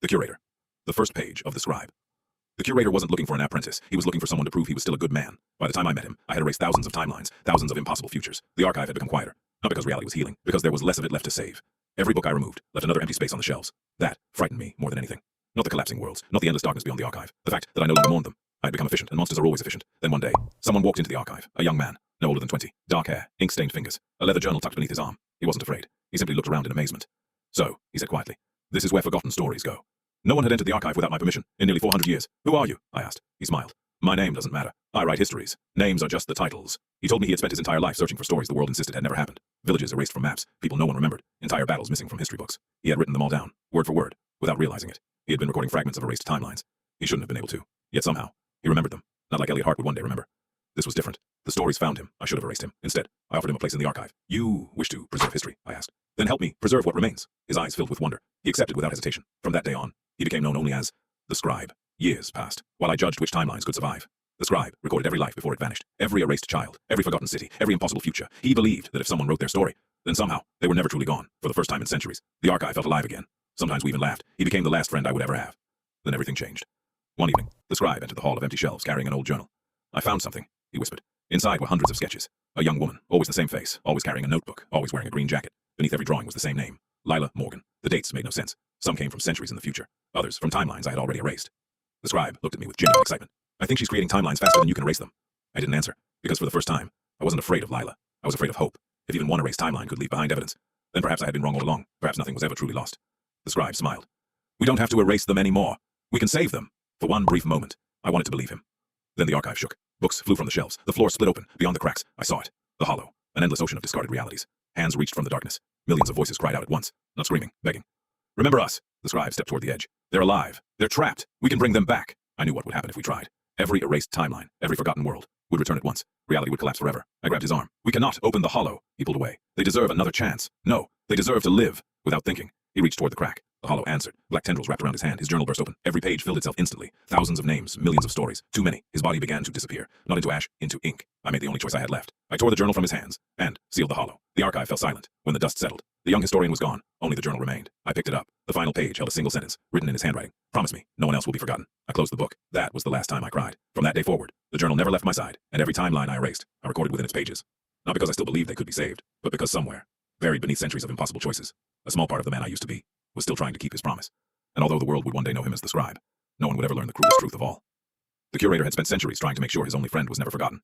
The Curator. The first page of the Scribe. The Curator wasn't looking for an apprentice. He was looking for someone to prove he was still a good man. By the time I met him, I had erased thousands of timelines, thousands of impossible futures. The archive had become quieter. Not because reality was healing, because there was less of it left to save. Every book I removed left another empty space on the shelves. That frightened me more than anything. Not the collapsing worlds, not the endless darkness beyond the archive. The fact that I no longer mourned them. I had become efficient, and monsters are always efficient. Then one day, someone walked into the archive. A young man, no older than 20, dark hair, ink-stained fingers, a leather journal tucked beneath his arm. He wasn't afraid. He simply looked around in amazement. "So," he said quietly, "this is where forgotten stories go." No one had entered the archive without my permission in nearly 400 years. "Who are you?" I asked. He smiled. "My name doesn't matter. I write histories. Names are just the titles." He told me he had spent his entire life searching for stories the world insisted had never happened. Villages erased from maps, people no one remembered, entire battles missing from history books. He had written them all down, word for word, without realizing it. He had been recording fragments of erased timelines. He shouldn't have been able to. Yet somehow, he remembered them. Not like Elliot Hart would one day remember. This was different. The stories found him. I should have erased him. Instead, I offered him a place in the archive. "You wish to preserve history?" I asked. "Then help me preserve what remains." His eyes filled with wonder. He accepted without hesitation. From that day on, he became known only as the Scribe. Years passed, while I judged which timelines could survive. The Scribe recorded every life before it vanished, every erased child, every forgotten city, every impossible future. He believed that if someone wrote their story, then somehow they were never truly gone. For the first time in centuries, the archive felt alive again. Sometimes we even laughed. He became the last friend I would ever have. Then everything changed. One evening, the Scribe entered the hall of empty shelves carrying an old journal. "I found something," he whispered. Inside were hundreds of sketches. A young woman, always the same face, always carrying a notebook, always wearing a green jacket. Beneath every drawing was the same name, Lila Morgan. The dates made no sense. Some came from centuries in the future, others from timelines I had already erased. The Scribe looked at me with genuine excitement. "I think she's creating timelines faster than you can erase them." I didn't answer, because for the first time, I wasn't afraid of Lila. I was afraid of hope. If even one erased timeline could leave behind evidence, then perhaps I had been wrong all along. Perhaps nothing was ever truly lost. The Scribe smiled. "We don't have to erase them anymore. We can save them." For one brief moment, I wanted to believe him. Then the archive shook. Books flew from the shelves. The floor split open. Beyond the cracks, I saw it. The hollow. An endless ocean of discarded realities. Hands reached from the darkness. Millions of voices cried out at once. Not screaming, begging. "Remember us." The Scribe stepped toward the edge. "They're alive. They're trapped. We can bring them back." I knew what would happen if we tried. Every erased timeline, every forgotten world, would return at once. Reality would collapse forever. I grabbed his arm. "We cannot open the hollow." He pulled away. "They deserve another chance. No, they deserve to live." Without thinking, he reached toward the crack. The hollow answered. Black tendrils wrapped around his hand. His journal burst open. Every page filled itself instantly. Thousands of names, millions of stories. Too many. His body began to disappear. Not into ash, into ink. I made the only choice I had left. I tore the journal from his hands and sealed the hollow. The archive fell silent. When the dust settled, the young historian was gone. Only the journal remained. I picked it up. The final page held a single sentence, written in his handwriting. "Promise me, no one else will be forgotten." I closed the book. That was the last time I cried. From that day forward, the journal never left my side, and every timeline I erased, I recorded within its pages. Not because I still believed they could be saved, but because somewhere, buried beneath centuries of impossible choices, a small part of the man I used to be was still trying to keep his promise. And although the world would one day know him as the Scribe, no one would ever learn the cruelest truth of all. The Curator had spent centuries trying to make sure his only friend was never forgotten.